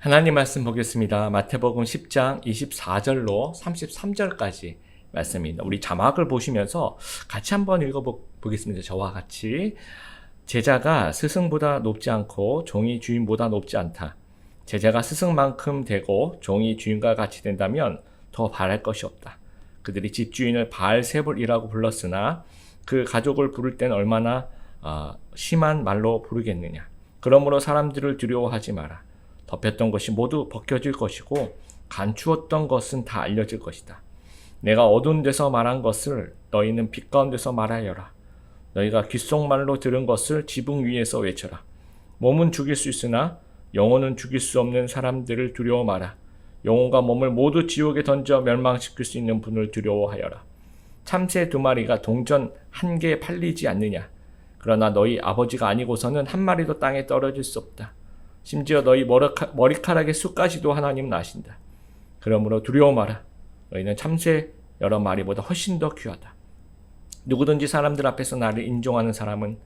하나님 말씀 보겠습니다. 마태복음 10장 24절로 33절까지 말씀입니다. 우리 자막을 보시면서 같이 한번 읽어보겠습니다. 저와 같이. 제자가 스승보다 높지 않고 종이 주인보다 높지 않다. 제자가 스승만큼 되고 종이 주인과 같이 된다면 더 바랄 것이 없다. 그들이 집주인을 바알세불이라고 불렀으나 그 가족을 부를 땐 얼마나 심한 말로 부르겠느냐. 그러므로 사람들을 두려워하지 마라. 덮였던 것이 모두 벗겨질 것이고 감추었던 것은 다 알려질 것이다. 내가 어두운 데서 말한 것을 너희는 빛 가운데서 말하여라. 너희가 귓속말로 들은 것을 지붕 위에서 외쳐라. 몸은 죽일 수 있으나 영혼은 죽일 수 없는 사람들을 두려워 마라. 영혼과 몸을 모두 지옥에 던져 멸망시킬 수 있는 분을 두려워하여라. 참새 2마리가 동전 1개에 팔리지 않느냐. 그러나 너희 아버지가 아니고서는 1마리도 땅에 떨어질 수 없다. 심지어 너희 머리카락의 수까지도 하나님은 아신다. 그러므로 두려워 마라. 너희는 참새 여러 마리보다 훨씬 더 귀하다. 누구든지 사람들 앞에서 나를 인정하는 사람은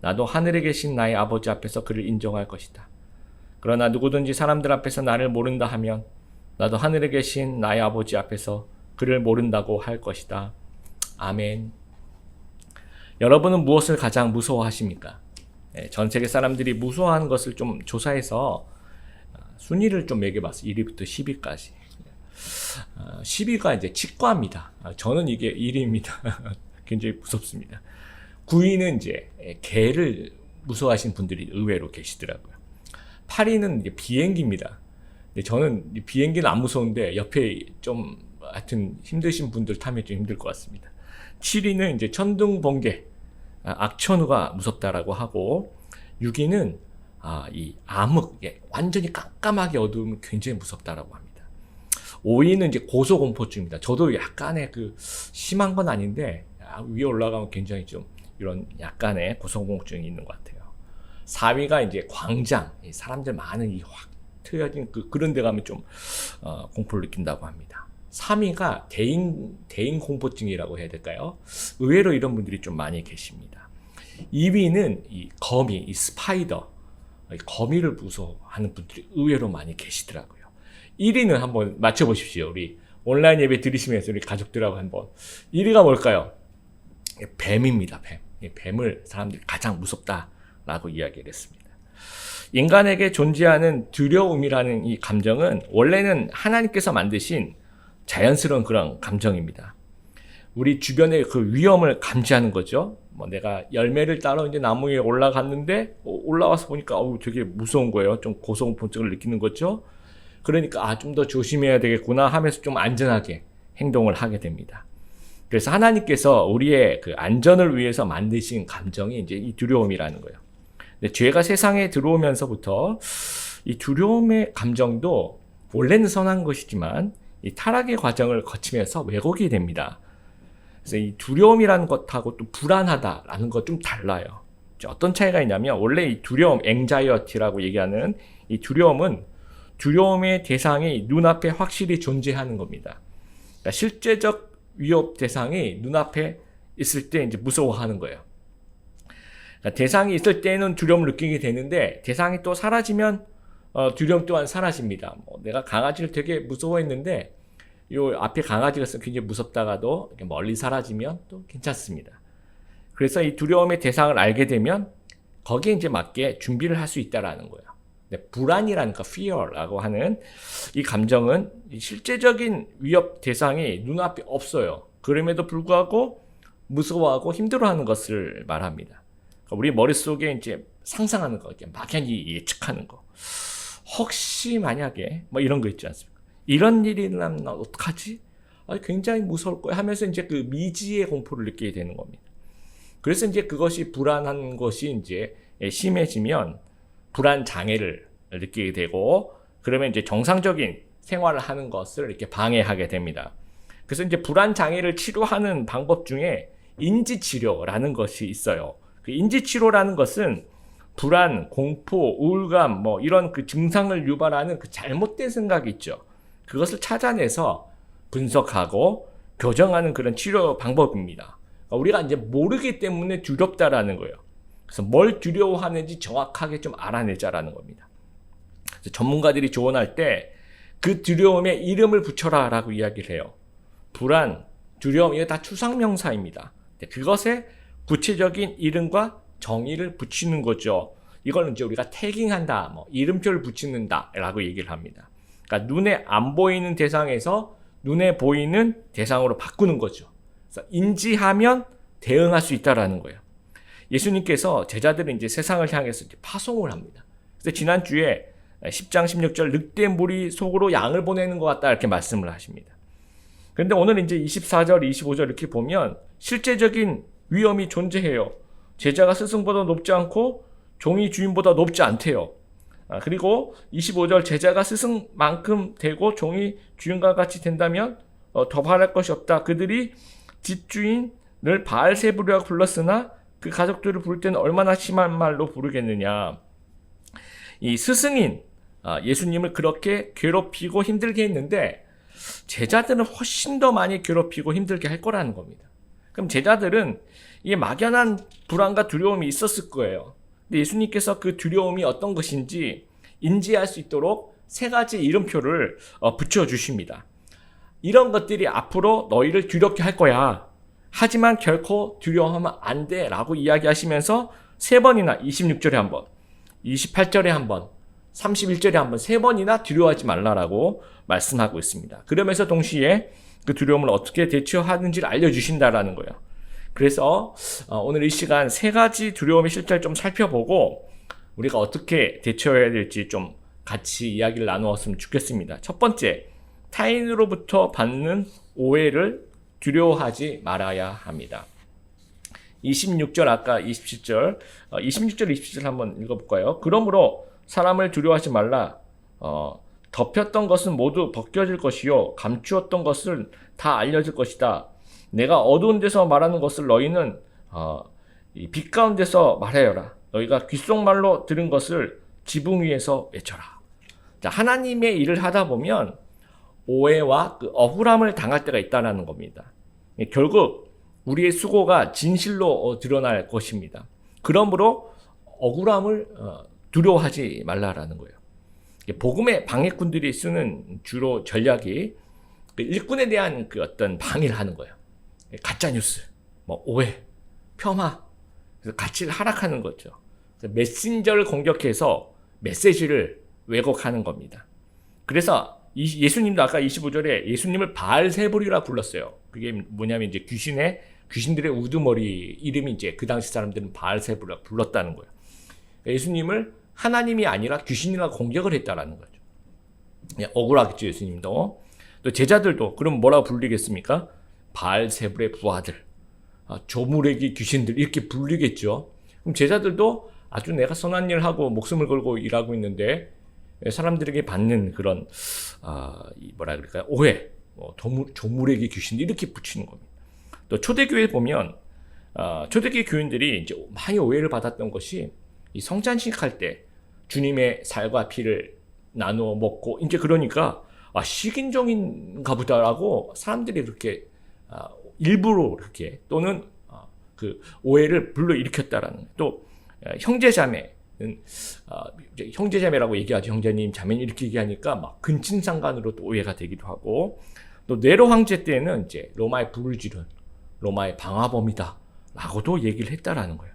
나도 하늘에 계신 나의 아버지 앞에서 그를 인정할 것이다. 그러나 누구든지 사람들 앞에서 나를 모른다 하면 나도 하늘에 계신 나의 아버지 앞에서 그를 모른다고 할 것이다. 아멘. 여러분은 무엇을 가장 무서워하십니까? 전 세계 사람들이 무서워하는 것을 좀 조사해서 순위를 좀 매겨봤어요. 1위부터 10위까지. 10위가 이제 치과입니다. 저는 이게 1위입니다. 굉장히 무섭습니다. 9위는 이제 개를 무서워하시는 분들이 의외로 계시더라고요. 8위는 이제 비행기입니다. 근데 저는 비행기는 안 무서운데 옆에 좀 하여튼 힘드신 분들 타면 좀 힘들 것 같습니다. 7위는 이제 천둥번개, 악천후가 무섭다라고 하고, 6위는 이 암흑, 완전히 깜깜하게 어두우면 굉장히 무섭다라고 합니다. 5위는 이제 고소공포증입니다. 저도 약간의 심한 건 아닌데 위에 올라가면 굉장히 좀 이런 약간의 고소공포증이 있는 것 같아요. 4위가 이제 광장, 사람들 많은 이 확 트여진 그런 데 가면 좀 공포를 느낀다고 합니다. 3위가 대인 공포증이라고 해야 될까요? 의외로 이런 분들이 좀 많이 계십니다. 2위는 이 거미, 이 스파이더, 거미를 무서워하는 분들이 의외로 많이 계시더라고요. 1위는 한번 맞춰보십시오. 우리 온라인 예배 들으시면서 우리 가족들하고 한번. 1위가 뭘까요? 뱀입니다. 뱀. 뱀을 사람들이 가장 무섭다라고 이야기를 했습니다. 인간에게 존재하는 두려움이라는 이 감정은 원래는 하나님께서 만드신 자연스러운 그런 감정입니다. 우리 주변의 그 위험을 감지하는 거죠. 내가 열매를 따러 이제 나무 위에 올라갔는데 올라와서 보니까 되게 무서운 거예요. 좀 고소공포증을 느끼는 거죠. 그러니까 좀 더 조심해야 되겠구나 하면서 좀 안전하게 행동을 하게 됩니다. 그래서 하나님께서 우리의 그 안전을 위해서 만드신 감정이 이제 이 두려움이라는 거예요. 근데 죄가 세상에 들어오면서부터 이 두려움의 감정도 원래는 선한 것이지만 이 타락의 과정을 거치면서 왜곡이 됩니다. 그래서 이 두려움이라는 것하고 또 불안하다라는 것 좀 달라요. 어떤 차이가 있냐면 원래 이 두려움, 앵자이어티라고 얘기하는 이 두려움은 두려움의 대상이 눈앞에 확실히 존재하는 겁니다. 그러니까 실제적 위협 대상이 눈앞에 있을 때 이제 무서워하는 거예요. 그러니까 대상이 있을 때는 두려움을 느끼게 되는데 대상이 또 사라지면 두려움 또한 사라집니다. 내가 강아지를 되게 무서워했는데 요 앞에 강아지가 있으면 굉장히 무섭다가도 멀리 사라지면 또 괜찮습니다. 그래서 이 두려움의 대상을 알게 되면 거기에 이제 맞게 준비를 할 수 있다라는 거예요. 불안이라는 fear라고 하는 이 감정은 실제적인 위협 대상이 눈앞에 없어요. 그럼에도 불구하고 무서워하고 힘들어하는 것을 말합니다. 그러니까 우리 머릿속에 이제 상상하는 거, 막연히 예측하는 거. 혹시 만약에 이런 거 있지 않습니까? 이런 일이 일어나면 나 어떡하지? 굉장히 무서울 거야 하면서 이제 그 미지의 공포를 느끼게 되는 겁니다. 그래서 이제 그것이 불안한 것이 이제 심해지면 불안 장애를 느끼게 되고 그러면 이제 정상적인 생활을 하는 것을 이렇게 방해하게 됩니다. 그래서 이제 불안 장애를 치료하는 방법 중에 인지치료라는 것이 있어요. 그 인지치료라는 것은 불안, 공포, 우울감 이런 그 증상을 유발하는 그 잘못된 생각이 있죠. 그것을 찾아내서 분석하고 교정하는 그런 치료 방법입니다. 그러니까 우리가 이제 모르기 때문에 두렵다라는 거예요. 그래서 뭘 두려워하는지 정확하게 좀 알아내자라는 겁니다. 전문가들이 조언할 때 그 두려움에 이름을 붙여라 라고 이야기를 해요. 불안, 두려움, 이거 다 추상명사입니다. 그것에 구체적인 이름과 정의를 붙이는 거죠. 이걸 이제 우리가 태깅한다, 이름표를 붙이는다 라고 얘기를 합니다. 그러니까 눈에 안 보이는 대상에서 눈에 보이는 대상으로 바꾸는 거죠. 그래서 인지하면 대응할 수 있다라는 거예요. 예수님께서 제자들은 이제 세상을 향해서 이제 파송을 합니다. 그래서 지난주에 10장 16절 늑대 무리 속으로 양을 보내는 것 같다 이렇게 말씀을 하십니다. 그런데 오늘 이제 24절, 25절 이렇게 보면 실제적인 위험이 존재해요. 제자가 스승보다 높지 않고 종이 주인보다 높지 않대요. 그리고 25절 제자가 스승만큼 되고 종이 주인과 같이 된다면 더 바랄 것이 없다. 그들이 집주인을 바알세불이라고 불렀으나 그 가족들을 부를 때는 얼마나 심한 말로 부르겠느냐. 이 스승인 예수님을 그렇게 괴롭히고 힘들게 했는데 제자들은 훨씬 더 많이 괴롭히고 힘들게 할 거라는 겁니다. 그럼 제자들은 이게 막연한 불안과 두려움이 있었을 거예요. 근데 예수님께서 그 두려움이 어떤 것인지 인지할 수 있도록 세 가지 이름표를 붙여주십니다. 이런 것들이 앞으로 너희를 두렵게 할 거야. 하지만 결코 두려워하면 안 돼 라고 이야기하시면서 세 번이나 26절에 한 번, 28절에 한 번, 31절에 한 번, 세 번이나 두려워하지 말라라고 말씀하고 있습니다. 그러면서 동시에 그 두려움을 어떻게 대처하는지를 알려주신다라는 거예요. 그래서 오늘 이 시간 세 가지 두려움의 실태를 좀 살펴보고 우리가 어떻게 대처해야 될지 좀 같이 이야기를 나누었으면 좋겠습니다. 첫 번째, 타인으로부터 받는 오해를 두려워하지 말아야 합니다. 26절 아까 27절 26절 27절 한번 읽어볼까요? 그러므로 사람을 두려워하지 말라. 덮였던 것은 모두 벗겨질 것이요 감추었던 것은 다 알려질 것이다. 내가 어두운 데서 말하는 것을 너희는 이 빛 가운데서 말하여라. 너희가 귓속말로 들은 것을 지붕 위에서 외쳐라. 자, 하나님의 일을 하다 보면 오해와 그 억울함을 당할 때가 있다는 겁니다. 결국 우리의 수고가 진실로 드러날 것입니다. 그러므로 억울함을 두려워하지 말라라는 거예요. 복음의 방해꾼들이 쓰는 주로 전략이 일꾼에 대한 그 어떤 방해를 하는 거예요. 가짜뉴스, 오해, 폄하, 그래서 가치를 하락하는 거죠. 메신저를 공격해서 메시지를 왜곡하는 겁니다. 그래서 예수님도 아까 25절에 예수님을 바알세불이라 불렀어요. 그게 뭐냐면 이제 귀신들의 우두머리 이름이 이제 그 당시 사람들은 바알세불이라 불렀다는 거예요. 예수님을 하나님이 아니라 귀신이라 공격을 했다라는 거죠. 억울하겠죠, 예수님도. 또 제자들도 그럼 뭐라고 불리겠습니까? 바알세불의 부하들, 조무래기 귀신들 이렇게 불리겠죠. 그럼 제자들도 아주 내가 선한 일을 하고 목숨을 걸고 일하고 있는데 사람들에게 받는 그런 뭐라 그럴까요? 오해, 조무래기 귀신들 이렇게 붙이는 겁니다. 또 초대교회 보면 초대교회 교인들이 이제 많이 오해를 받았던 것이 이 성찬식할 때 주님의 살과 피를 나누어 먹고 이제 그러니까 식인종인가 보다라고 사람들이 그렇게 일부러 그렇게 또는 그 오해를 불러일으켰다라는 또 형제자매는 형제자매라고 얘기하죠. 형제님, 자매님 이렇게 얘기하니까 막 근친상간으로 또 오해가 되기도 하고 또 네로 황제 때는 이제 로마의 불을 지른 로마의 방화범이다라고도 얘기를 했다라는 거예요.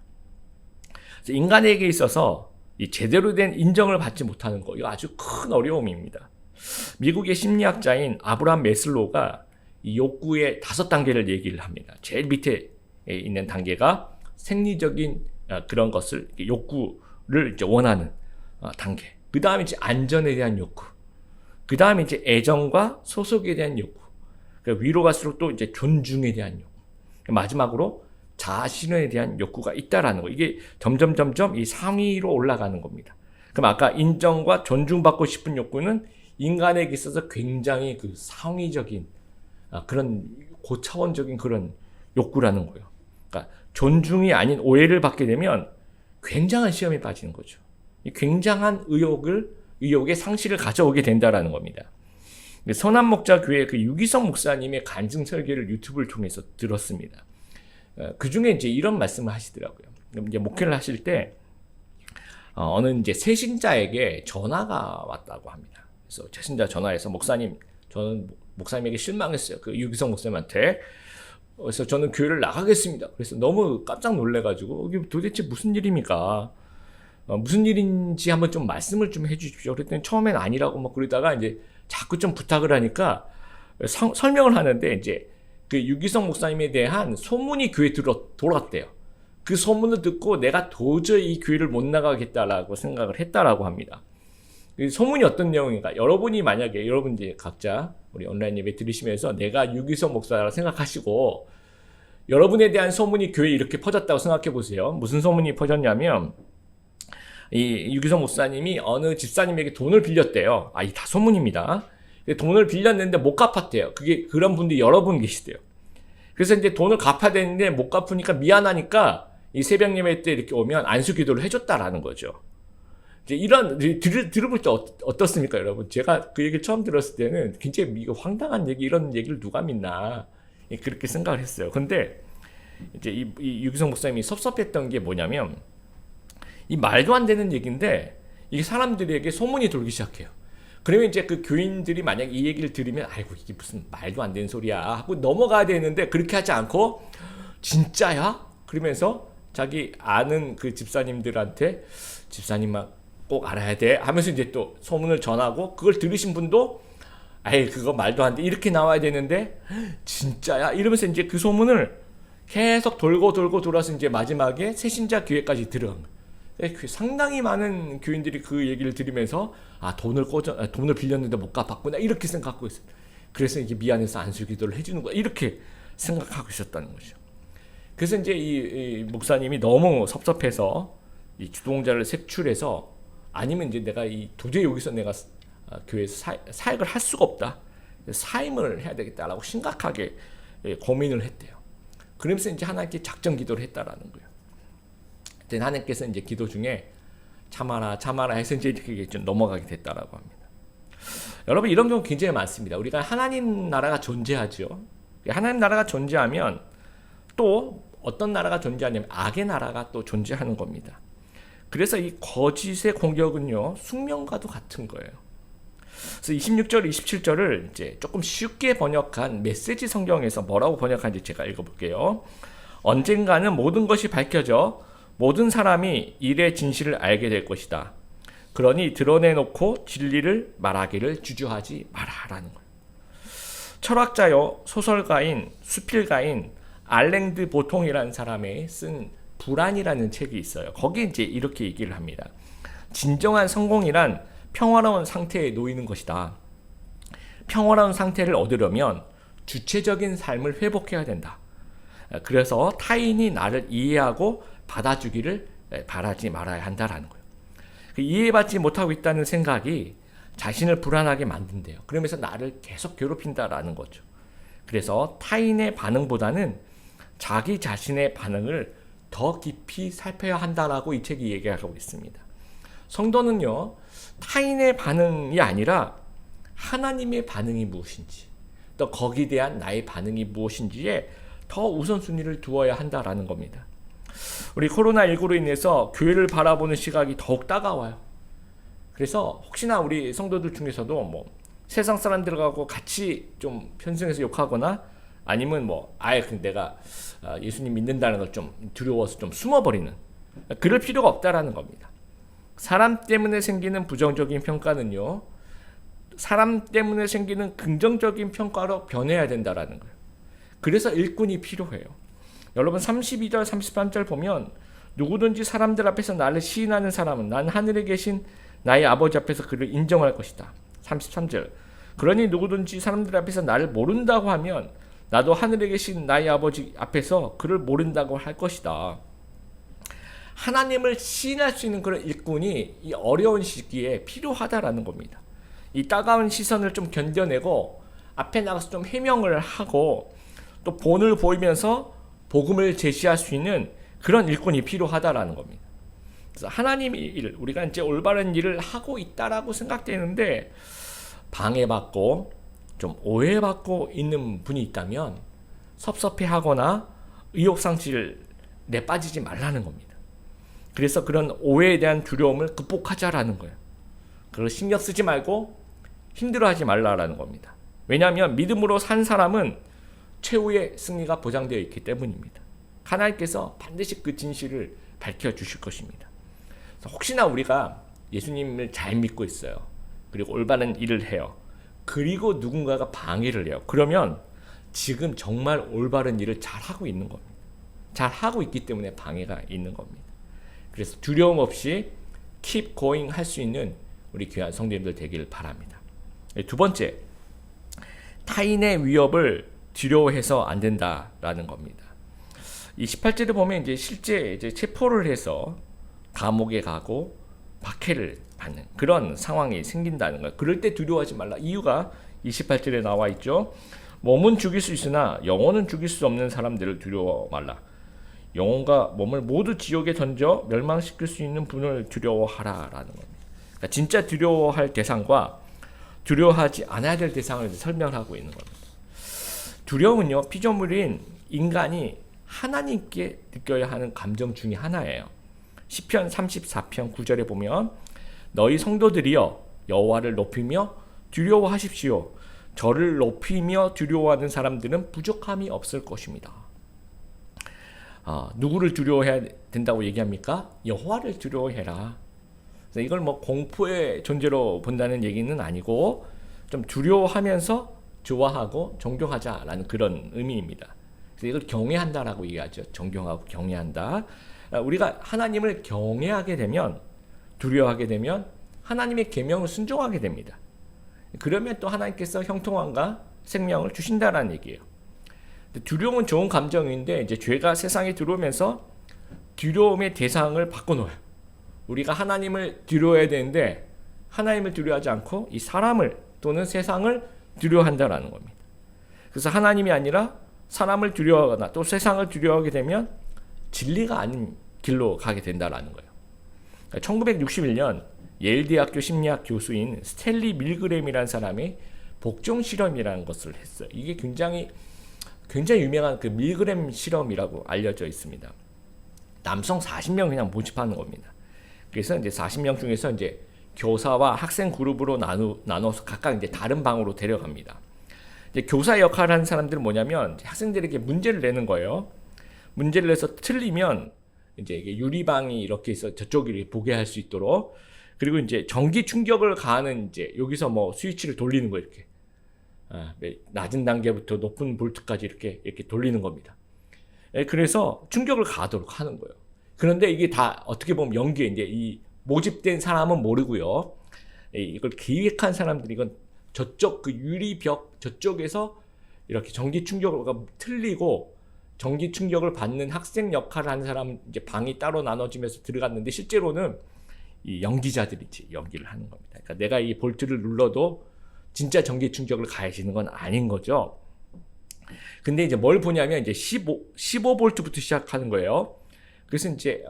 그래서 인간에게 있어서 이 제대로 된 인정을 받지 못하는 거 이거 아주 큰 어려움입니다. 미국의 심리학자인 아브라함 메슬로우가 이 욕구의 5단계를 얘기를 합니다. 제일 밑에 있는 단계가 생리적인 그런 것을 욕구를 이제 원하는 단계. 그 다음에 이제 안전에 대한 욕구. 그 다음에 이제 애정과 소속에 대한 욕구. 위로 갈수록 또 이제 존중에 대한 욕구. 마지막으로 자신에 대한 욕구가 있다라는 거. 이게 점점 이 상위로 올라가는 겁니다. 그럼 아까 인정과 존중받고 싶은 욕구는 인간에게 있어서 굉장히 그 상위적인 그런 고차원적인 그런 욕구라는 거예요. 그러니까 존중이 아닌 오해를 받게 되면 굉장한 시험에 빠지는 거죠. 굉장한 의욕의 상실을 가져오게 된다라는 겁니다. 선한목자교회 그 유기성 목사님의 간증 설교를 유튜브를 통해서 들었습니다. 그 중에 이제 이런 말씀을 하시더라고요. 이제 목회를 하실 때 어느 이제 세신자에게 전화가 왔다고 합니다. 그래서 세신자 전화해서 목사님, 저는 목사님에게 실망했어요. 그 유기성 목사님한테. 그래서 저는 교회를 나가겠습니다. 그래서 너무 깜짝 놀래가지고 이게 도대체 무슨 일입니까? 무슨 일인지 한번 좀 말씀을 좀 해주십시오. 그랬더니 처음엔 아니라고 막 그러다가 이제 자꾸 좀 부탁을 하니까 설명을 하는데 이제 그 유기성 목사님에 대한 소문이 교회에 돌았대요. 그 소문을 듣고 내가 도저히 이 교회를 못 나가겠다라고 생각을 했다라고 합니다. 그 소문이 어떤 내용인가? 여러분이 만약에 여러분 이제 각자 우리 온라인 예배 들으시면서 내가 유기성 목사라고 생각하시고 여러분에 대한 소문이 교회에 이렇게 퍼졌다고 생각해 보세요. 무슨 소문이 퍼졌냐면 이 유기성 목사님이 어느 집사님에게 돈을 빌렸대요. 이 다 소문입니다. 돈을 빌렸는데 못 갚았대요. 그런 분들이 여러 분 계시대요. 그래서 이제 돈을 갚아야 되는데 못 갚으니까 미안하니까 이 새벽 예배 때 이렇게 오면 안수 기도를 해줬다라는 거죠. 이제 들어볼 때 어떻습니까, 여러분? 제가 그 얘기를 처음 들었을 때는 굉장히 황당한 얘기, 이런 얘기를 누가 믿나 그렇게 생각을 했어요. 근데 이제 이 유기성 목사님이 섭섭했던 게 뭐냐면 이 말도 안 되는 얘기인데 이게 사람들에게 소문이 돌기 시작해요. 그러면 이제 그 교인들이 만약 이 얘기를 들으면 아이고 이게 무슨 말도 안 되는 소리야 하고 넘어가야 되는데 그렇게 하지 않고 진짜야? 그러면서 자기 아는 그 집사님들한테 집사님만 꼭 알아야 돼 하면서 이제 또 소문을 전하고 그걸 들으신 분도 아이 그거 말도 안 돼 이렇게 나와야 되는데 진짜야? 이러면서 이제 그 소문을 계속 돌고 돌아서 이제 마지막에 새신자 교회까지 들어간 거예요. 상당히 많은 교인들이 그 얘기를 들으면서 돈을 빌렸는데 못 갚았구나 이렇게 생각하고 있어요. 그래서 이게 미안해서 안수기도를 해주는 거야 이렇게 생각하고 있었다는 거죠. 그래서 이제 이 목사님이 너무 섭섭해서 이 주동자를 색출해서 아니면 이제 내가 도저히 여기서 내가 교회에서 사역을 할 수가 없다, 사임을 해야 되겠다라고 심각하게 고민을 했대요. 그러면서 이제 하나님께 작정 기도를 했다라는 거예요. 그때 하나님께서 이제 기도 중에 참아라 해서 이제 이렇게 좀 넘어가게 됐다라고 합니다. 여러분 이런 경우 굉장히 많습니다. 우리가 하나님 나라가 존재하죠. 하나님 나라가 존재하면 또 어떤 나라가 존재하냐면 악의 나라가 또 존재하는 겁니다. 그래서 이 거짓의 공격은요 숙명과도 같은 거예요. 그래서 26절, 27절을 이제 조금 쉽게 번역한 메시지 성경에서 뭐라고 번역하는지 제가 읽어볼게요. 언젠가는 모든 것이 밝혀져 모든 사람이 일의 진실을 알게 될 것이다. 그러니 드러내놓고 진리를 말하기를 주저하지 마라라는 거예요. 철학자요 소설가인 수필가인 알랭드 보통이라는 사람이 쓴 불안이라는 책이 있어요. 거기에 이제 이렇게 얘기를 합니다. 진정한 성공이란 평화로운 상태에 놓이는 것이다. 평화로운 상태를 얻으려면 주체적인 삶을 회복해야 된다. 그래서 타인이 나를 이해하고 받아주기를 바라지 말아야 한다라는 거예요. 이해받지 못하고 있다는 생각이 자신을 불안하게 만든대요. 그러면서 나를 계속 괴롭힌다라는 거죠. 그래서 타인의 반응보다는 자기 자신의 반응을 더 깊이 살펴야 한다라고 이 책이 얘기하고 있습니다. 성도는요, 타인의 반응이 아니라 하나님의 반응이 무엇인지, 또 거기에 대한 나의 반응이 무엇인지에 더 우선순위를 두어야 한다라는 겁니다. 우리 코로나19로 인해서 교회를 바라보는 시각이 더욱 따가워요. 그래서 혹시나 우리 성도들 중에서도 뭐 세상 사람들하고 같이 좀 편승해서 욕하거나 아니면 뭐 아예 내가 예수님 믿는다는 걸 좀 두려워서 좀 숨어버리는 그럴 필요가 없다라는 겁니다. 사람 때문에 생기는 부정적인 평가는요, 사람 때문에 생기는 긍정적인 평가로 변해야 된다라는 거예요. 그래서 일꾼이 필요해요. 여러분 32절 33절 보면 누구든지 사람들 앞에서 나를 시인하는 사람은 난 하늘에 계신 나의 아버지 앞에서 그를 인정할 것이다. 33절 그러니 누구든지 사람들 앞에서 나를 모른다고 하면 나도 하늘에 계신 나의 아버지 앞에서 그를 모른다고 할 것이다. 하나님을 시인할 수 있는 그런 일꾼이 이 어려운 시기에 필요하다라는 겁니다. 이 따가운 시선을 좀 견뎌내고 앞에 나가서 좀 해명을 하고 또 본을 보이면서 복음을 제시할 수 있는 그런 일꾼이 필요하다라는 겁니다. 그래서 하나님의 일, 우리가 이제 올바른 일을 하고 있다라고 생각되는데 방해받고 좀 오해받고 있는 분이 있다면 섭섭해하거나 의욕상실에 빠지지 말라는 겁니다. 그래서 그런 오해에 대한 두려움을 극복하자라는 거예요. 그걸 신경 쓰지 말고 힘들어하지 말라라는 겁니다. 왜냐하면 믿음으로 산 사람은 최후의 승리가 보장되어 있기 때문입니다. 하나님께서 반드시 그 진실을 밝혀주실 것입니다. 혹시나 우리가 예수님을 잘 믿고 있어요. 그리고 올바른 일을 해요. 그리고 누군가가 방해를 해요. 그러면 지금 정말 올바른 일을 잘하고 있는 겁니다. 잘하고 있기 때문에 방해가 있는 겁니다. 그래서 두려움 없이 keep going 할 수 있는 우리 귀한 성도님들 되기를 바랍니다. 두 번째, 타인의 위협을 두려워해서 안 된다라는 겁니다. 이 18절을 보면 이제 실제 이제 체포를 해서 감옥에 가고 박해를 받는 그런 상황이 생긴다는 거예요. 그럴 때 두려워하지 말라. 이유가 28절에 나와 있죠. 몸은 죽일 수 있으나 영혼은 죽일 수 없는 사람들을 두려워 말라. 영혼과 몸을 모두 지옥에 던져 멸망시킬 수 있는 분을 두려워하라라는 겁니다. 그러니까 진짜 두려워할 대상과 두려워하지 않아야 될 대상을 설명하고 있는 겁니다. 두려움은요, 피조물인 인간이 하나님께 느껴야 하는 감정 중에 하나예요. 시편 34편 9절에 보면 너희 성도들이여 여호와를 높이며 두려워하십시오. 저를 높이며 두려워하는 사람들은 부족함이 없을 것입니다. 누구를 두려워해야 된다고 얘기합니까? 여호와를 두려워해라. 이걸 뭐 공포의 존재로 본다는 얘기는 아니고 좀 두려워하면서 좋아하고 존경하자라는 그런 의미입니다. 그래서 이걸 경외한다라고 얘기하죠. 존경하고 경외한다. 우리가 하나님을 경외하게 되면, 두려워하게 되면 하나님의 계명을 순종하게 됩니다. 그러면 또 하나님께서 형통함과 생명을 주신다라는 얘기예요. 두려움은 좋은 감정인데 이제 죄가 세상에 들어오면서 두려움의 대상을 바꿔놓아요. 우리가 하나님을 두려워해야 되는데 하나님을 두려워하지 않고 이 사람을 또는 세상을 두려워한다라는 겁니다. 그래서 하나님이 아니라 사람을 두려워하거나 또 세상을 두려워하게 되면 진리가 아닌 길로 가게 된다라는 거예요. 1961년 예일대학교 심리학 교수인 스탠리 밀그램이라는 사람이 복종 실험이라는 것을 했어요. 이게 굉장히 유명한 그 밀그램 실험이라고 알려져 있습니다. 남성 40명 그냥 모집하는 겁니다. 그래서 이제 40명 중에서 이제 교사와 학생 그룹으로 나눠서 각각 이제 다른 방으로 데려갑니다. 이제 교사 역할을 하는 사람들은 뭐냐면 학생들에게 문제를 내는 거예요. 문제를 내서 틀리면 이제 이게 유리방이 이렇게 있어 저쪽이 보게 할 수 있도록, 그리고 이제 전기 충격을 가하는 이제 여기서 뭐 스위치를 돌리는 거 이렇게 낮은 단계부터 높은 볼트까지 이렇게 돌리는 겁니다. 그래서 충격을 가하도록 하는 거예요. 그런데 이게 다 어떻게 보면 연기에 이제 이 모집된 사람은 모르고요. 이걸 기획한 사람들이 이건 저쪽 그 유리벽 저쪽에서 이렇게 전기 충격을 틀리고 전기 충격을 받는 학생 역할을 하는 사람은 이제 방이 따로 나눠지면서 들어갔는데 실제로는 이 연기자들이 연기를 하는 겁니다. 그러니까 내가 이 볼트를 눌러도 진짜 전기 충격을 가해지는 건 아닌 거죠. 근데 이제 뭘 보냐면 이제 15볼트부터 시작하는 거예요. 그래서 이제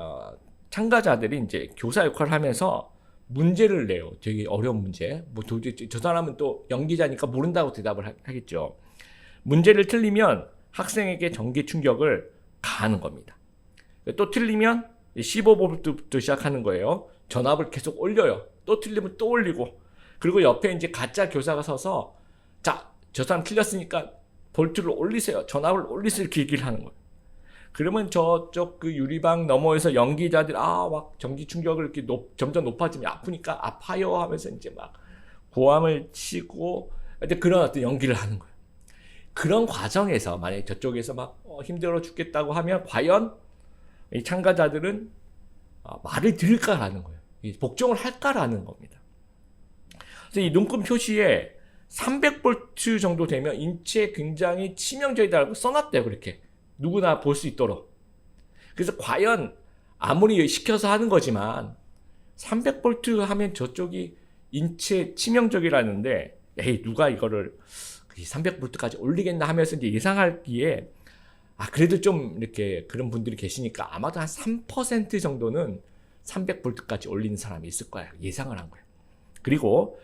참가자들이 이제 교사 역할을 하면서 문제를 내요. 되게 어려운 문제. 뭐 도대체 저 사람은 또 연기자니까 모른다고 대답을 하겠죠. 문제를 틀리면 학생에게 전기 충격을 가하는 겁니다. 또 틀리면 15볼트부터 시작하는 거예요. 전압을 계속 올려요. 또 틀리면 또 올리고, 그리고 옆에 이제 가짜 교사가 서서 자, 저 사람 틀렸으니까 볼트를 올리세요. 전압을 올리세요. 이렇게 얘기를 하는 거예요. 그러면 저쪽 그 유리방 너머에서 연기자들 막 전기 충격을 이렇게 점점 높아지면 아프니까 아파요 하면서 이제 막 고함을 치고 이제 그런 어떤 연기를 하는 거예요. 그런 과정에서 만약에 저쪽에서 막 힘들어 죽겠다고 하면 과연 이 참가자들은 말을 들을까라는 거예요. 복종을 할까라는 겁니다. 그래서 이 눈금 표시에 300볼트 정도 되면 인체에 굉장히 치명적이다라고 써놨대요. 그렇게 누구나 볼 수 있도록. 그래서 과연 아무리 시켜서 하는 거지만 300볼트 하면 저쪽이 인체 치명적이라는데 에이 누가 이거를 300볼트까지 올리겠나 하면서 이제 예상하기에 그래도 좀 이렇게 그런 분들이 계시니까 아마도 한 3% 정도는 300볼트까지 올리는 사람이 있을 거야 예상을 한 거예요. 그리고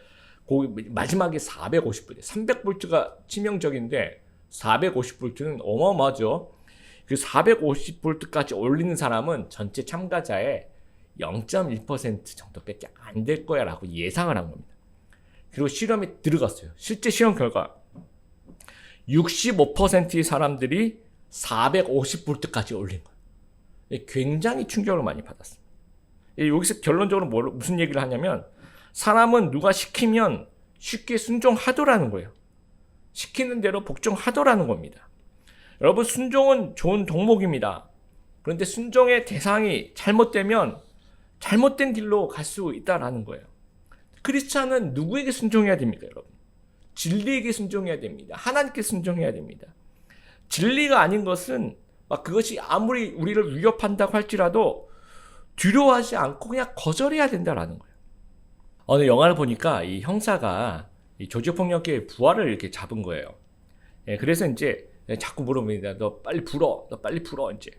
마지막에 450볼트, 300볼트가 치명적인데 450볼트는 어마어마하죠. 그 450볼트까지 올리는 사람은 전체 참가자의 0.1% 정도밖에 안 될 거야 라고 예상을 한 겁니다. 그리고 실험에 들어갔어요. 실제 실험 결과 65%의 사람들이 450V까지 올린 거예요. 굉장히 충격을 많이 받았습니다. 여기서 결론적으로 무슨 얘기를 하냐면 사람은 누가 시키면 쉽게 순종하더라는 거예요. 시키는 대로 복종하더라는 겁니다. 여러분, 순종은 좋은 덕목입니다. 그런데 순종의 대상이 잘못되면 잘못된 길로 갈 수 있다는 거예요. 크리스찬은 누구에게 순종해야 됩니까, 여러분? 진리에게 순종해야 됩니다. 하나님께 순종해야 됩니다. 진리가 아닌 것은 그것이 아무리 우리를 위협한다고 할지라도 두려워하지 않고 그냥 거절해야 된다는 거예요. 어느 영화를 보니까 이 형사가 이 조직폭력계의 부하를 이렇게 잡은 거예요. 그래서 이제 자꾸 물어봅니다. 너 빨리 불어. 이제.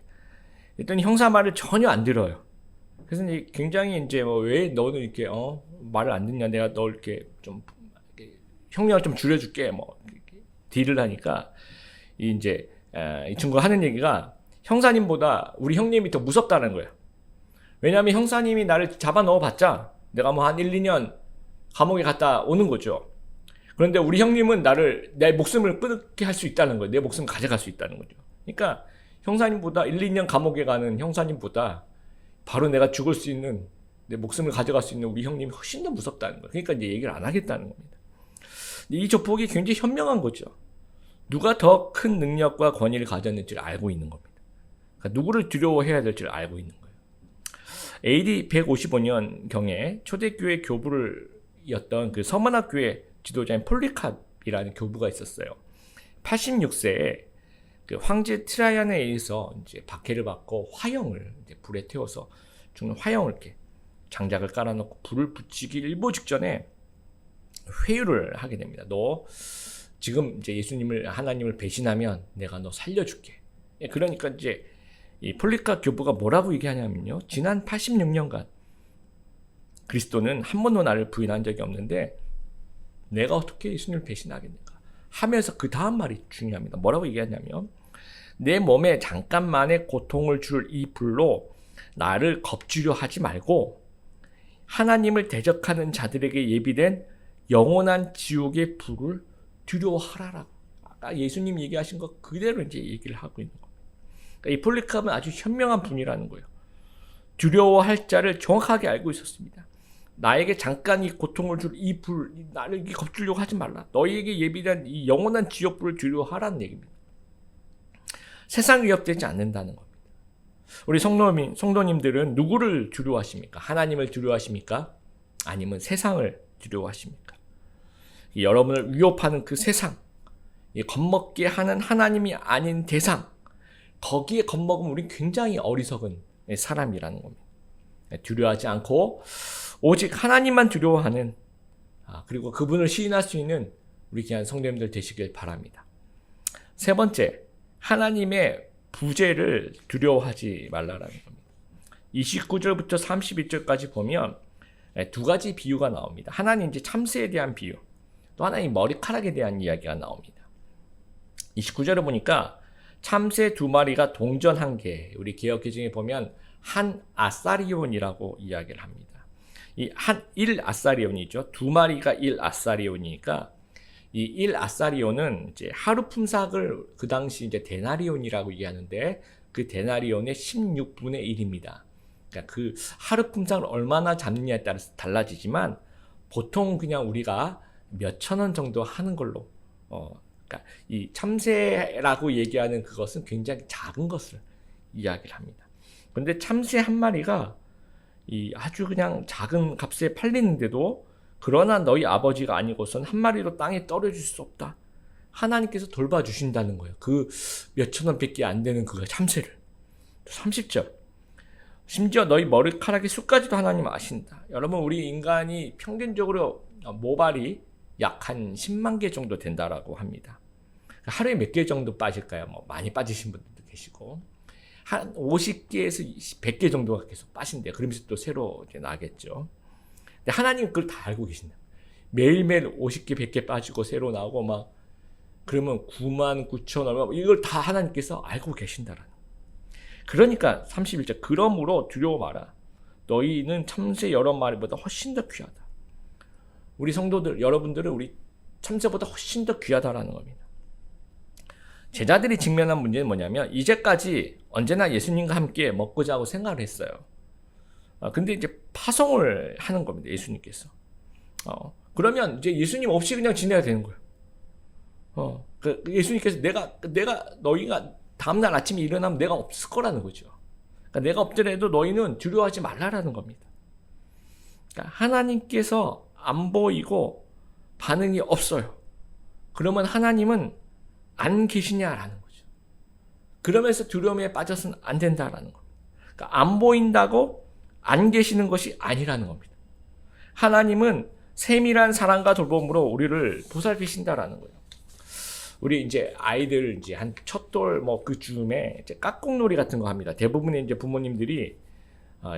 일단 형사 말을 전혀 안 들어요. 그래서 이제 굉장히 이제 왜 너는 이렇게 말을 안 듣냐? 내가 너 이렇게 좀 형량을 좀 줄여줄게. 딜을 하니까 이 친구가 하는 얘기가 형사님보다 우리 형님이 더 무섭다는 거예요. 왜냐하면 형사님이 나를 잡아 넣어봤자 내가 한 1, 2년 감옥에 갔다 오는 거죠. 그런데 우리 형님은 내 목숨을 끊게 할 수 있다는 거예요. 내 목숨을 가져갈 수 있다는 거죠. 그러니까 형사님보다 1, 2년 감옥에 가는 형사님보다 바로 내가 죽을 수 있는, 내 목숨을 가져갈 수 있는 우리 형님이 훨씬 더 무섭다는 거예요. 그러니까 이제 얘기를 안 하겠다는 겁니다. 이 조폭이 굉장히 현명한 거죠. 누가 더 큰 능력과 권위를 가졌는지를 알고 있는 겁니다. 그러니까 누구를 두려워해야 될지를 알고 있는 거예요. AD 155년경에 초대교회 교부였던 그 서문학교회 지도자인 폴리캅이라는 교부가 있었어요. 86세에 그 황제 트라이안에 의해서 이제 박해를 받고 화형을 이제 불에 태워서 죽는 화형을 이렇게 장작을 깔아놓고 불을 붙이기 일보 직전에 회유를 하게 됩니다. 너 지금 이제 하나님을 배신하면 내가 너 살려줄게. 그러니까 이제 이 폴리캅 교부가 뭐라고 얘기하냐면요. 지난 86년간 그리스도는 한 번도 나를 부인한 적이 없는데 내가 어떻게 예수님을 배신하겠는가 하면서 그 다음 말이 중요합니다. 뭐라고 얘기하냐면 내 몸에 잠깐만의 고통을 줄 이 불로 나를 겁주려 하지 말고 하나님을 대적하는 자들에게 예비된 영원한 지옥의 불을 두려워하라라고. 아까 예수님 얘기하신 것 그대로 이제 얘기를 하고 있는 겁니다. 그러니까 이 폴리캅은 아주 현명한 분이라는 거예요. 두려워할 자를 정확하게 알고 있었습니다. 나에게 잠깐 이 고통을 줄 이 불, 나를 겁주려고 하지 말라. 너희에게 예비된 이 영원한 지옥불을 두려워하라는 얘기입니다. 세상 위협되지 않는다는 겁니다. 우리 성도님들은 누구를 두려워하십니까? 하나님을 두려워하십니까? 아니면 세상을 두려워하십니까? 여러분을 위협하는 그 세상, 겁먹게 하는 하나님이 아닌 대상, 거기에 겁먹으면 우리 굉장히 어리석은 사람이라는 겁니다. 두려워하지 않고 오직 하나님만 두려워하는, 그리고 그분을 시인할 수 있는 우리 귀한 성도님들 되시길 바랍니다. 세 번째, 하나님의 부재를 두려워하지 말라라는 겁니다. 29절부터 31절까지 보면 두 가지 비유가 나옵니다. 하나는 이제 참새에 대한 비유, 또 하나는 머리카락에 대한 이야기가 나옵니다. 29절을 보니까 참새 두 마리가 동전한 개, 우리 개역개정에 보면 한 아사리온이라고 이야기를 합니다. 이 한 1아사리온이죠. 두 마리가 1아사리온이니까 이 1아사리온은 이제 하루 품삯을 그 당시 이제 데나리온이라고 얘기하는데 그 데나리온의 16분의 1입니다. 그러니까 그 하루 품삯을 얼마나 잡느냐에 따라서 달라지지만 보통 그냥 우리가 몇천 원 정도 하는 걸로 그러니까 이 참새라고 얘기하는 그것은 굉장히 작은 것을 이야기를 합니다. 그런데 참새 한 마리가 이 아주 그냥 작은 값에 팔리는데도 그러나 너희 아버지가 아니고선 한 마리도 땅에 떨어질 수 없다. 하나님께서 돌봐주신다는 거예요. 그 몇천 원밖에 안 되는 그 참새를. 30절. 심지어 너희 머리카락의 수까지도 하나님 아신다. 여러분, 우리 인간이 평균적으로 모발이 약 한 10만 개 정도 된다라고 합니다. 하루에 몇 개 정도 빠질까요? 많이 빠지신 분들도 계시고 한 50개에서 100개 정도가 계속 빠진대요. 그러면서 또 새로 이제 나겠죠. 근데 하나님은 그걸 다 알고 계신다. 매일매일 50개, 100개 빠지고 새로 나오고 그러면 9만 9천 얼마, 이걸 다 하나님께서 알고 계신다라는. 그러니까 31절, 그러므로 두려워 마라. 너희는 참새 여러 마리보다 훨씬 더 귀하다. 우리 성도들, 여러분들은 우리 참새보다 훨씬 더 귀하다라는 겁니다. 제자들이 직면한 문제는 뭐냐면 이제까지 언제나 예수님과 함께 먹고 자고 생활을 했어요. 근데 이제 파송을 하는 겁니다. 예수님께서. 그러면 이제 예수님 없이 그냥 지내야 되는 거예요. 예수님께서 내가 너희가 다음날 아침에 일어나면 내가 없을 거라는 거죠. 그러니까 내가 없더라도 너희는 두려워하지 말라라는 겁니다. 그러니까 하나님께서 안 보이고 반응이 없어요. 그러면 하나님은 안 계시냐라는 거죠. 그러면서 두려움에 빠져서는 안 된다라는 겁니다. 그러니까 안 보인다고 안 계시는 것이 아니라는 겁니다. 하나님은 세밀한 사랑과 돌봄으로 우리를 보살피신다라는 거예요. 우리 이제 아이들 이제 한 첫 돌 뭐 그쯤에 이제 깍꿍놀이 같은 거 합니다. 대부분의 이제 부모님들이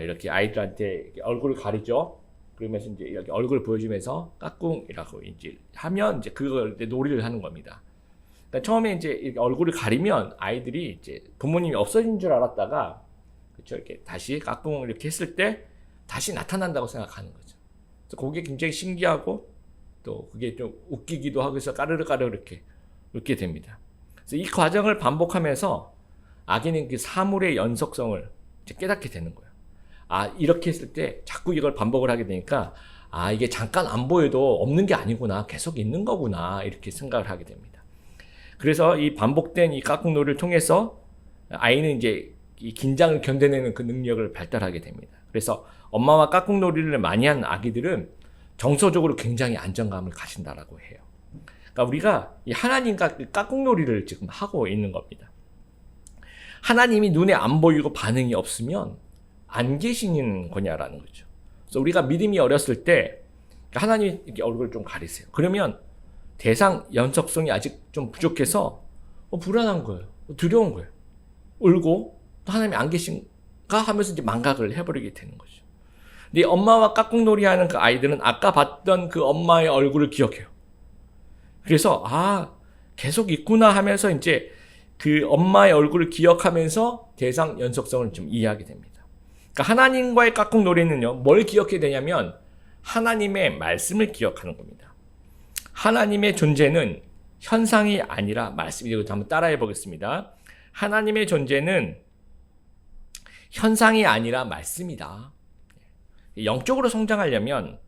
이렇게 아이들한테 얼굴을 가리죠. 그러면서 이제 이렇게 얼굴을 보여주면서 깍꿍이라고 이제 하면 이제 그걸 이제 놀이를 하는 겁니다. 그러니까 처음에 이제 이렇게 얼굴을 가리면 아이들이 이제 부모님이 없어진 줄 알았다가 그렇죠, 이렇게 다시 깍꿍을 이렇게 했을 때 다시 나타난다고 생각하는 거죠. 그래서 그게 굉장히 신기하고 또 그게 좀 웃기기도 하고 해서 까르르 이렇게 웃게 됩니다. 그래서 이 과정을 반복하면서 아기는 그 사물의 연속성을 이제 깨닫게 되는 거예요. 이렇게 했을 때 자꾸 이걸 반복을 하게 되니까 이게 잠깐 안 보여도 없는 게 아니구나, 계속 있는 거구나, 이렇게 생각을 하게 됩니다. 그래서 이 반복된 이 깍꿍놀이를 통해서 아이는 이제 이 긴장을 견뎌내는 그 능력을 발달하게 됩니다. 그래서 엄마와 깍꿍놀이를 많이 한 아기들은 정서적으로 굉장히 안정감을 가진다라고 해요. 그러니까 우리가 이 하나님과 그 깍꿍놀이를 지금 하고 있는 겁니다. 하나님이 눈에 안 보이고 반응이 없으면 안 계시는 거냐라는 거죠. 그래서 우리가 믿음이 어렸을 때 하나님이 이렇게 얼굴을 좀 가리세요. 그러면 대상 연속성이 아직 좀 부족해서 불안한 거예요. 두려운 거예요. 울고 또 하나님이 안 계신가 하면서 이제 망각을 해버리게 되는 거죠. 근데 엄마와 깍꿍놀이 하는 그 아이들은 아까 봤던 그 엄마의 얼굴을 기억해요. 그래서 계속 있구나 하면서 이제 그 엄마의 얼굴을 기억하면서 대상 연속성을 좀 이해하게 됩니다. 그러니까 하나님과의 깍꿍놀이는요, 뭘 기억해야 되냐면 하나님의 말씀을 기억하는 겁니다. 하나님의 존재는 현상이 아니라 말씀. 이거 한번 따라해 보겠습니다. 하나님의 존재는 현상이 아니라 말씀이다. 영적으로 성장하려면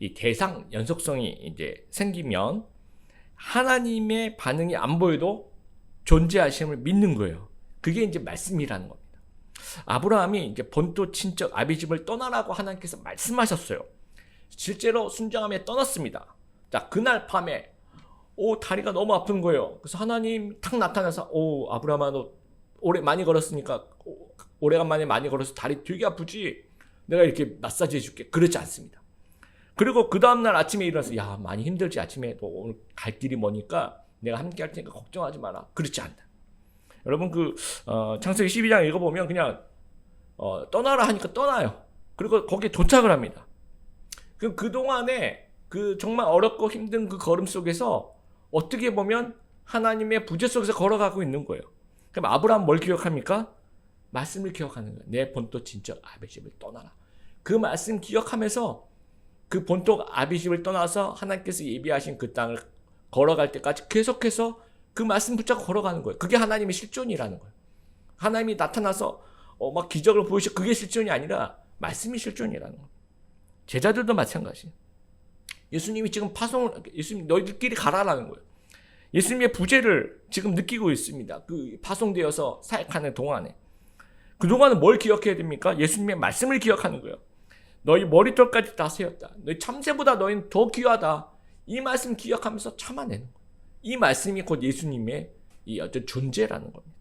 이 대상 연속성이 이제 생기면 하나님의 반응이 안 보여도 존재하심을 믿는 거예요. 그게 이제 말씀이라는 겁니다. 아브라함이 이제 본토 친척 아비집을 떠나라고 하나님께서 말씀하셨어요. 실제로 순종하며 떠났습니다. 자, 그날 밤에 다리가 너무 아픈 거예요. 그래서 하나님 탁 나타나서 아브라함아, 너 오래 많이 걸었으니까 오래간만에 많이 걸어서 다리 되게 아프지? 내가 이렇게 마사지 해줄게. 그렇지 않습니다. 그리고 그 다음날 아침에 일어나서 많이 힘들지? 아침에 너 오늘 갈 길이 머니까 내가 함께 할 테니까 걱정하지 마라. 그렇지 않다. 여러분 창세기 12장 읽어보면 그냥 떠나라 하니까 떠나요. 그리고 거기에 도착을 합니다. 그동안에 그 정말 어렵고 힘든 그 걸음 속에서 어떻게 보면 하나님의 부재 속에서 걸어가고 있는 거예요. 그럼 아브라함 뭘 기억합니까? 말씀을 기억하는 거예요. 내 본토 친척 아비집을 떠나라. 그 말씀 기억하면서 그 본토 아비집을 떠나서 하나님께서 예비하신 그 땅을 걸어갈 때까지 계속해서 그 말씀 붙잡고 걸어가는 거예요. 그게 하나님의 실존이라는 거예요. 하나님이 나타나서 막 기적을 보이시고 그게 실존이 아니라 말씀이 실존이라는 거예요. 제자들도 마찬가지예요. 예수님이 지금 예수님 너희들끼리 가라라는 거예요. 예수님의 부재를 지금 느끼고 있습니다. 그 파송되어서 사역하는 동안에. 그동안은 뭘 기억해야 됩니까? 예수님의 말씀을 기억하는 거예요. 너희 머리털까지 다 세웠다. 너희 참새보다 너희는 더 귀하다. 이 말씀 기억하면서 참아내는 거예요. 이 말씀이 곧 예수님의 이 어떤 존재라는 겁니다.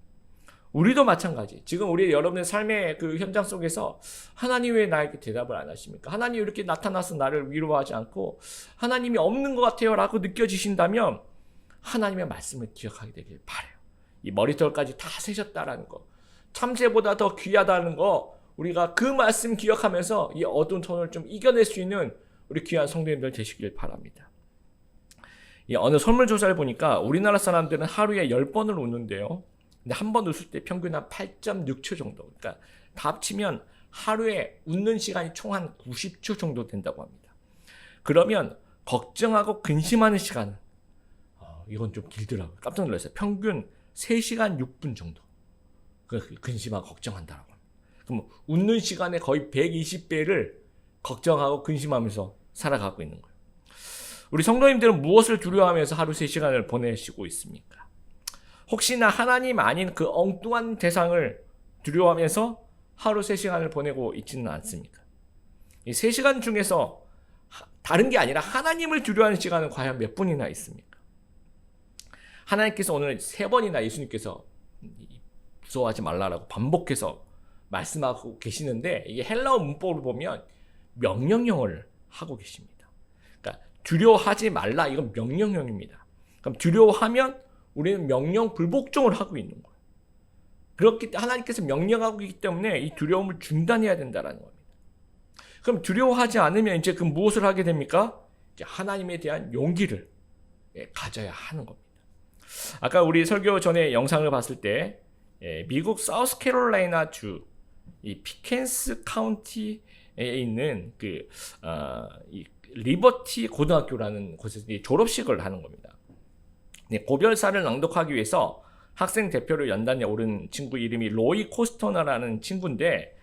우리도 마찬가지. 지금 우리 여러분의 삶의 그 현장 속에서 하나님 왜 나에게 대답을 안 하십니까? 하나님 이렇게 나타나서 나를 위로하지 않고 하나님이 없는 것 같아요 라고 느껴지신다면 하나님의 말씀을 기억하게 되길 바라요. 이 머리털까지 다 세셨다라는 거, 참새보다 더 귀하다는 거, 우리가 그 말씀 기억하면서 이 어두운 터널을 좀 이겨낼 수 있는 우리 귀한 성도님들 되시길 바랍니다. 어느 설문조사를 보니까 우리나라 사람들은 하루에 10번을 웃는데요. 근데 한 번 웃을 때 평균 한 8.6초 정도. 그러니까 다 합치면 하루에 웃는 시간이 총 한 90초 정도 된다고 합니다. 그러면 걱정하고 근심하는 시간은 이건 좀 길더라고요. 깜짝 놀랐어요. 평균 3시간 6분 정도 근심하고 걱정한다라고 합니다. 그럼 웃는 시간에 거의 120배를 걱정하고 근심하면서 살아가고 있는 거예요. 우리 성도님들은 무엇을 두려워하면서 하루 3시간을 보내시고 있습니까? 혹시나 하나님 아닌 그 엉뚱한 대상을 두려워하면서 하루 3시간을 보내고 있지는 않습니까? 이 3시간 중에서 다른 게 아니라 하나님을 두려워하는 시간은 과연 몇 분이나 있습니까? 하나님께서 오늘 3번이나 예수님께서 무서워하지 말라라고 반복해서 말씀하고 계시는데, 이게 헬라어 문법을 보면 명령형을 하고 계십니다. 그러니까 두려워하지 말라, 이건 명령형입니다. 그럼 두려워하면 우리는 명령 불복종을 하고 있는 거예요. 그렇기 때문에 하나님께서 명령하고 있기 때문에 이 두려움을 중단해야 된다는 겁니다. 그럼 두려워하지 않으면 이제 그 무엇을 하게 됩니까? 이제 하나님에 대한 용기를 가져야 하는 겁니다. 아까 우리 설교 전에 영상을 봤을 때 미국 사우스캐롤라이나 주 이 피켄스 카운티에 있는 이 리버티 고등학교라는 곳에서 졸업식을 하는 겁니다. 고별사를 낭독하기 위해서 학생 대표로 연단에 오른 친구 이름이 로이 코스터너라는 친구인데,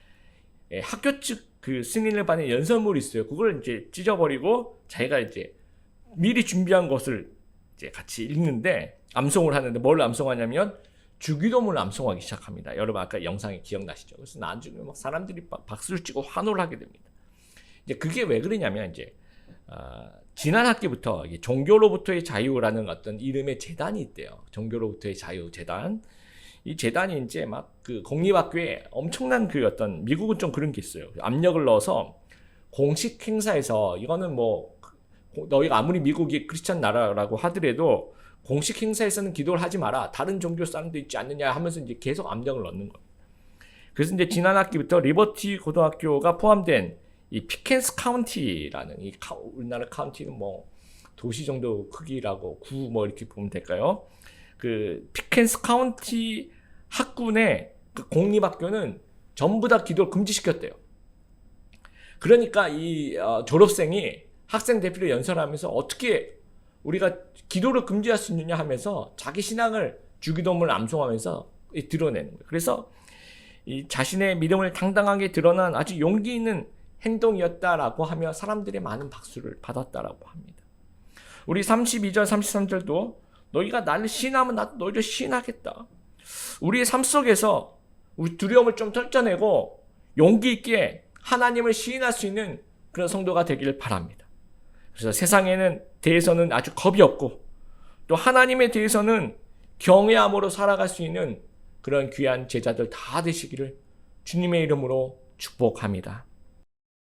학교 측 그 승인을 받는 연설물이 있어요. 그걸 이제 찢어버리고 자기가 이제 미리 준비한 것을 이제 같이 읽는데, 암송을 하는데 뭘 암송하냐면 주기도문을 암송하기 시작합니다. 여러분 아까 영상이 기억나시죠? 그래서 나중에 막 사람들이 박수를 치고 환호를 하게 됩니다. 이제 그게 왜 그러냐면 이제 지난 학기부터 종교로부터의 자유라는 어떤 이름의 재단이 있대요. 종교로부터의 자유 재단. 이 재단이 이제 막 그 공립학교에 엄청난 그 어떤, 미국은 좀 그런 게 있어요. 압력을 넣어서 공식 행사에서, 이거는 뭐 너희가 아무리 미국이 크리스찬 나라라고 하더라도 공식 행사에서는 기도를 하지 마라, 다른 종교 사람도 있지 않느냐 하면서 이제 계속 압력을 넣는 거예요. 그래서 이제 지난 학기부터 리버티 고등학교가 포함된 이 피켄스 카운티라는, 이 우리나라 카운티는 뭐 도시 정도 크기라고, 구 뭐 이렇게 보면 될까요? 그 피켄스 카운티 학군의 그 공립학교는 전부 다 기도를 금지시켰대요. 그러니까 이 졸업생이 학생 대표로 연설하면서 어떻게 우리가 기도를 금지할 수 있느냐 하면서 자기 신앙을 주기도문을 암송하면서 드러내는 거예요. 그래서 이 자신의 믿음을 당당하게 드러난 아주 용기 있는 행동이었다라고 하며 사람들의 많은 박수를 받았다라고 합니다. 우리 32절 33절도 너희가 나를 시인하면 나도 너희를 시인하겠다. 우리의 삶 속에서 우리 두려움을 좀 떨쳐내고 용기 있게 하나님을 시인할 수 있는 그런 성도가 되기를 바랍니다. 그래서 세상에는 대해서는 아주 겁이 없고, 또 하나님에 대해서는 경외함으로 살아갈 수 있는 그런 귀한 제자들 다 되시기를 주님의 이름으로 축복합니다.